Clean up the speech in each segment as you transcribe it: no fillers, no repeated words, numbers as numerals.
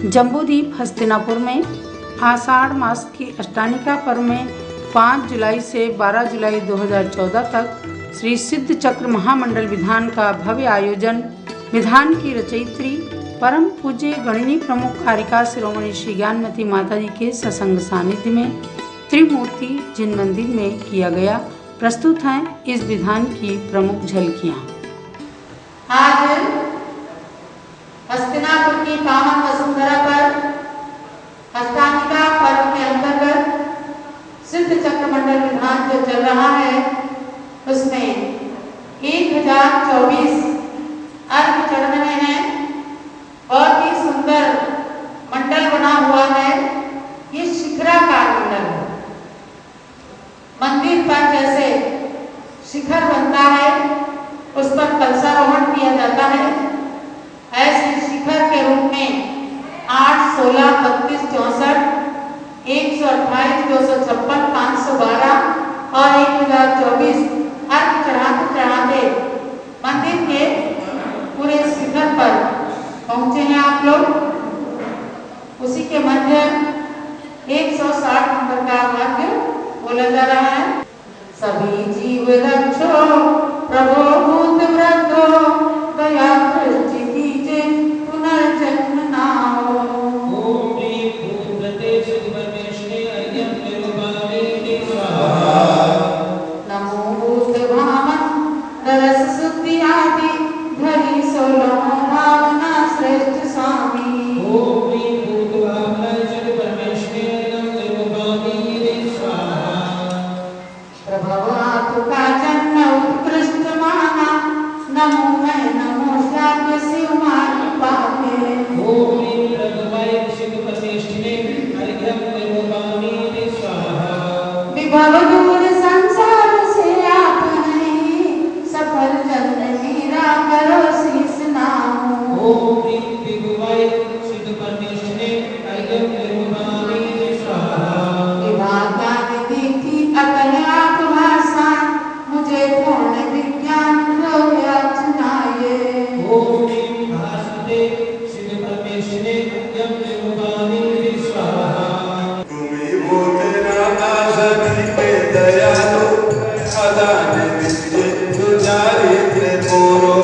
जम्बूद्वीप हस्तिनापुर में आषाढ़ मास की अष्टानिका पर्व में 5 जुलाई से 12 जुलाई 2014 तक श्री सिद्ध चक्र महामंडल विधान का भव्य आयोजन विधान की रचयित्री परम पूज्य गणिनी प्रमुख कारिका शिरोमणि श्री ज्ञानमती माता जी के सत्संग सानिध्य में त्रिमूर्ति जिन मंदिर में किया गया। प्रस्तुत हैं इस विधान की प्रमुख झलकियाँ। आज हस्तिनापुर की पावन वसुंधरा पर अष्टानिका पर्व के अंतर्गत सिद्ध चक्र मंडल विधान जो चल रहा है उसमें 1024 अर्घ चढ़ रहे हैं। बहुत ही सुंदर मंडल बना हुआ है। ये शिखराकार मंडल है। मंदिर पर जैसे शिखर बनता है उस पर कलशारोहण किया जाता है, ऐसे शिखर के रूप में 8, 16, 32, 64, 128, 256, 512 और 1024 अर्घ चढ़ाते मंदिर के पूरे शिखर पर पहुंचे हैं आप लोग। उसी के मध्य 160 नंबर का वाक्य बोला जा रहा है। सभी जीव रक्षो प्रभो भूत वृद्धो दया दृष्टि दीजे पुनर्जन्म ना हो। ओम ह्रीं भूतते शिवमेश्वरे अयं निरुपावे स्वाहा। नमो भूत भावन रस शुद्धि आदि धरि 16 भावना श्रेष्ठ स्वामी। ओम ह्रीं भूत भावना शिवमेश्वरे अयं निरुपावे स्वाहा। प्रभवातु का जन्म उत्कृष्ट माना नमो मैं नमो श्याम शिव मान पावे। ओम ह्रीं प्रभवाय शिवपतिष्ठिने अर्घ्यं निरुपावे स्वाहा। विभव दूर संसार से आप नहीं सफल जन मेरा करो शीस नाम। ओम ह्रीं विभवाय शिवपतिष्ठिने अर्घ्यं निरुपावे स्वाहा। विभागा निधि अकल आप भाषा मुझे पूर्ण विज्ञान हो याचनाये। ओम ह्रीं भास्वते शिवपरमेश्वरे अर्घ्यं निरुपावे स्वाहा। तुम्ही हो तेरा आसरी पे दयालु अदाने विद्ये सुचारित्र मोरो।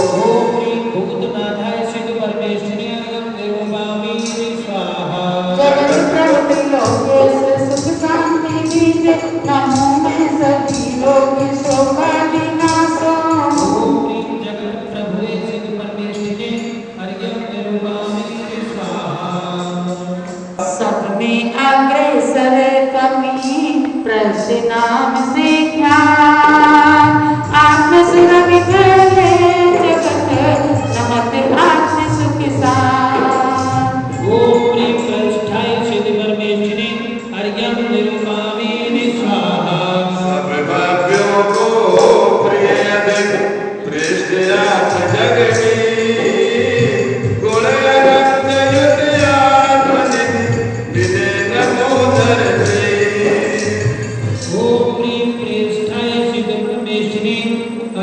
ओम ह्रीं भूतनाथाय शिवपरमेश्वरे अर्घ्यं निरुपावे स्वाहा। जगत प्रभु लोकेश सुख शांति दीजे नमो मैं सभी लोग शोभा विनाशो। ओम ह्रीं जगत प्रभुवे शिवपरमेश्वरे अर्घ्यं निरुपावे स्वाहा। सब में अग्रसर कमी प्रश्न नाम से ख्याल आत्म सुर विफले जगत नमत आत्म सुख सार। ओम ह्रीं प्रतिष्ठाय शिवपरमेश्वरे अर्घ्यं निरुपावे स्वाहा। सब भाग्यों को प्रिय अधिक पृष्ठ आप जगनी गुण अनंत युत आत्मनिधि विदे नमो धरती। ओम ह्रीं प्रतिष्ठाय शिवपरमेश्वरे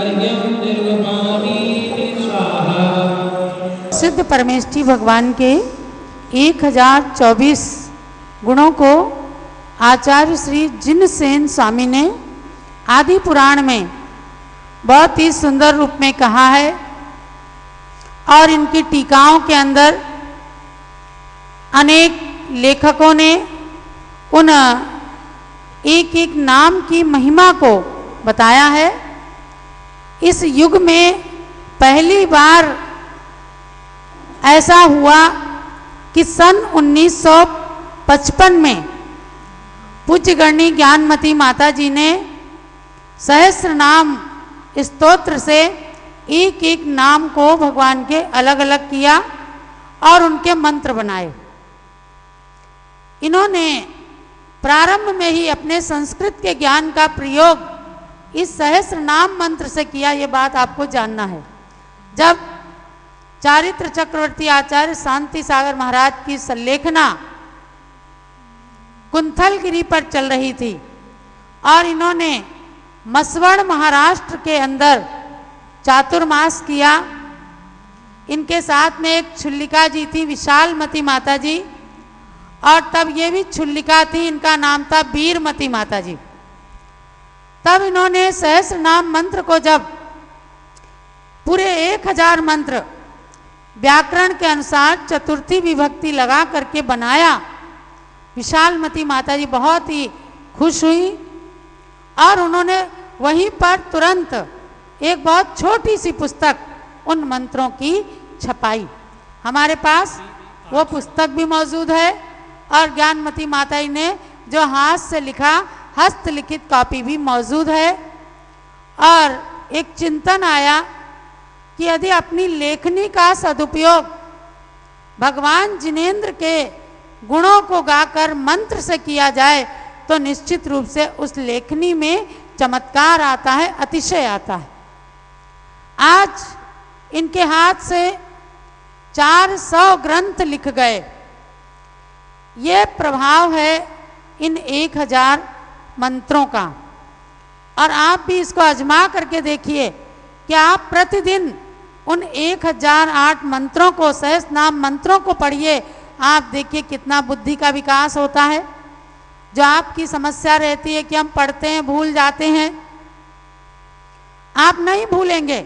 अर्घ्यं निरुपावे स्वाहा। सिद्ध परमेष्ठी भगवान के 1024 गुणों को आचार्य श्री जिनसेन स्वामी ने आदि पुराण में बहुत ही सुंदर रूप में कहा है और इनकी टीकाओं के अंदर अनेक लेखकों ने उन एक एक नाम की महिमा को बताया है। इस युग में पहली बार ऐसा हुआ कि सन 1955 में पूज्य गणनी ज्ञानमती माता जी ने सहस्र नाम स्तोत्र से एक एक नाम को भगवान के अलग अलग किया और उनके मंत्र बनाए। इन्होंने प्रारंभ में ही अपने संस्कृत के ज्ञान का प्रयोग इस सहस्र नाम मंत्र से किया। ये बात आपको जानना है। जब चारित्र चक्रवर्ती आचार्य शांति सागर महाराज की संलेखना कुंथलगिरी पर चल रही थी और इन्होंने मसवड़ महाराष्ट्र के अंदर चातुर्मास किया इनके साथ में एक छुल्लिका जी थी, विशालमती माता जी, और तब ये भी छुल्लिका थी, इनका नाम था वीरमती माता जी। तब इन्होंने सहस्र नाम मंत्र को जब पूरे 1000 मंत्र व्याकरण के अनुसार चतुर्थी विभक्ति लगा करके बनाया, विशालमती माता जी बहुत ही खुश हुई और उन्होंने वहीं पर तुरंत एक बहुत छोटी सी पुस्तक उन मंत्रों की छपाई। हमारे पास वो पुस्तक भी मौजूद है और ज्ञानमती माता जी ने जो हाथ से लिखा हस्तलिखित कॉपी भी मौजूद है। और एक चिंतन आया कि यदि अपनी लेखनी का सदुपयोग भगवान जिनेंद्र के गुणों को गाकर मंत्र से किया जाए तो निश्चित रूप से उस लेखनी में चमत्कार आता है, अतिशय आता है। आज इनके हाथ से 400 ग्रंथ लिख गए। ये प्रभाव है इन 1000 मंत्रों का। और आप भी इसको आजमा करके देखिए कि आप प्रतिदिन उन 1008 मंत्रों को, सहस्र नाम मंत्रों को पढ़िए। आप देखिए कितना बुद्धि का विकास होता है। जो आपकी समस्या रहती है कि हम पढ़ते हैं भूल जाते हैं, आप नहीं भूलेंगे।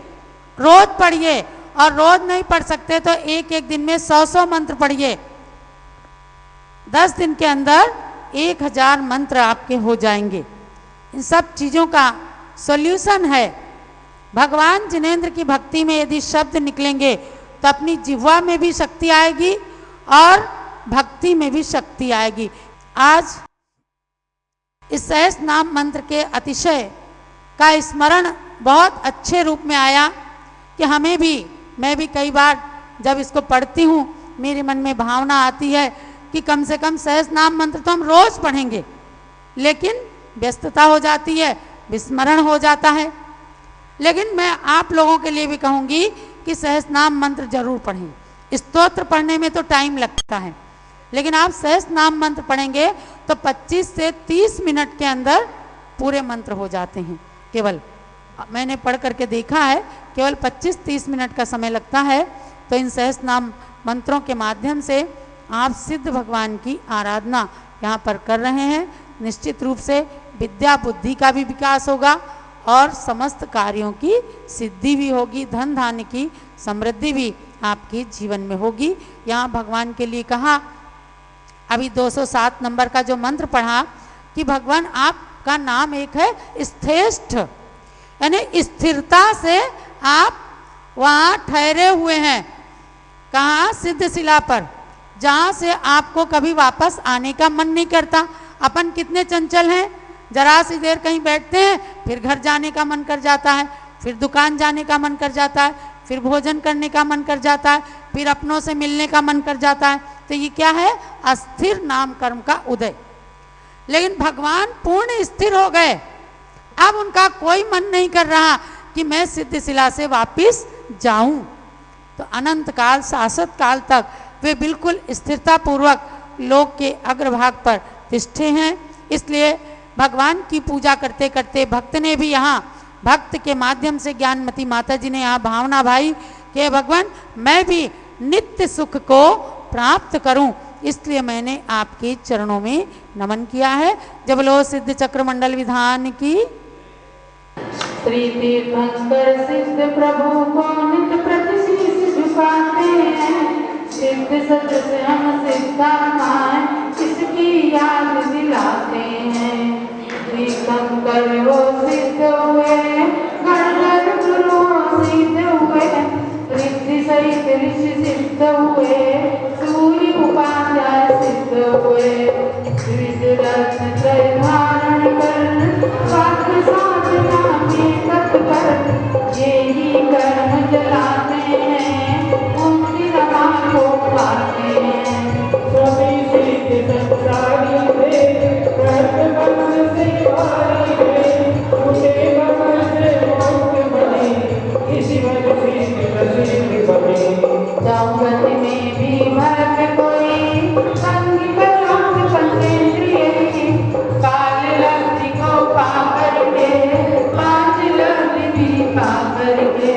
रोज पढ़िए, और रोज नहीं पढ़ सकते तो एक एक दिन में 100 मंत्र पढ़िए। 10 दिन के अंदर 1000 मंत्र आपके हो जाएंगे। इन सब चीज़ों का सॉल्यूशन है। भगवान जिनेंद्र की भक्ति में यदि शब्द निकलेंगे तो अपनी जिह्वा में भी शक्ति आएगी और भक्ति में भी शक्ति आएगी। आज इस सहस्र नाम मंत्र के अतिशय का स्मरण बहुत अच्छे रूप में आया कि हमें भी, मैं भी कई बार जब इसको पढ़ती हूँ मेरे मन में भावना आती है कि कम से कम सहस्र नाम मंत्र तो हम रोज पढ़ेंगे, लेकिन व्यस्तता हो जाती है, विस्मरण हो जाता है। लेकिन मैं आप लोगों के लिए भी कहूँगी कि सहस्र नाम मंत्र जरूर पढ़ें। स्तोत्र पढ़ने में तो टाइम लगता है, लेकिन आप सहस्र नाम मंत्र पढ़ेंगे तो 25 से 30 मिनट के अंदर पूरे मंत्र हो जाते हैं। केवल मैंने पढ़ करके देखा है, केवल 25-30 मिनट का समय लगता है। तो इन सहस्र नाम मंत्रों के माध्यम से आप सिद्ध भगवान की आराधना यहाँ पर कर रहे हैं। निश्चित रूप से विद्या बुद्धि का भी विकास होगा और समस्त कार्यों की सिद्धि भी होगी, धन धान्य की समृद्धि भी आपके जीवन में होगी। यहाँ भगवान के लिए कहा, अभी 207 नंबर का जो मंत्र पढ़ा कि भगवान आपका नाम एक है स्थेष्ठ, यानी स्थिरता से आप वहाँ ठहरे हुए हैं। कहाँ? सिद्ध शिला पर, जहाँ से आपको कभी वापस आने का मन नहीं करता। अपन कितने चंचल हैं, जरा सी देर कहीं बैठते हैं फिर घर जाने का मन कर जाता है, फिर दुकान जाने का मन कर जाता है, फिर भोजन करने का मन कर जाता है, फिर अपनों से मिलने का मन कर जाता है। तो ये क्या है? अस्थिर नाम कर्म का उदय। लेकिन भगवान पूर्ण स्थिर हो गए। अब उनका कोई मन नहीं कर रहा कि मैं सिद्ध शिला से वापिस जाऊं। तो अनंत काल, शाश्वत काल तक वे बिल्कुल स्थिरता पूर्वक लोक के अग्रभाग पर तिष्ठे हैं। इसलिए भगवान की पूजा करते करते भक्त ने भी यहाँ, भक्त के माध्यम से ज्ञानमती माता जी ने यहाँ भावना भाई कि भगवान मैं भी नित्य सुख को प्राप्त करूं, इसलिए मैंने आपके चरणों में नमन किया है। जब बोलो सिद्ध चक्र मंडल विधान की। श्री तीर्थंकर सिद्ध प्रभु को नित्य प्रति शीश झुकाते हैं। सिद्ध सदस्य हम सिद्धात्माएं किसकी याद दिलाते हैं। तीर्थंकर वो सिद्ध हुए, गणधर गुरु सिद्ध हुए, रिद्धि सहित ऋषि सिद्ध हुए, सूर्य उपाध्याय सिद्ध हुए। रत्न त्रय धारण कर वाक्य साधना में तत्पर, ये ही कर्म जलाते हैं उनकी रमा को पाते हैं। सभी सिद्ध संसारी थे, कर्म बंध से पारी थे, उसे बंध से मुक्त बने, इसी वजह से बने। जाऊंगत में भी भरत कोई, संगी बलवंत पंचेंद्रिय, काल लब्धि को पा करके, पांच लब्धि भी पा करके।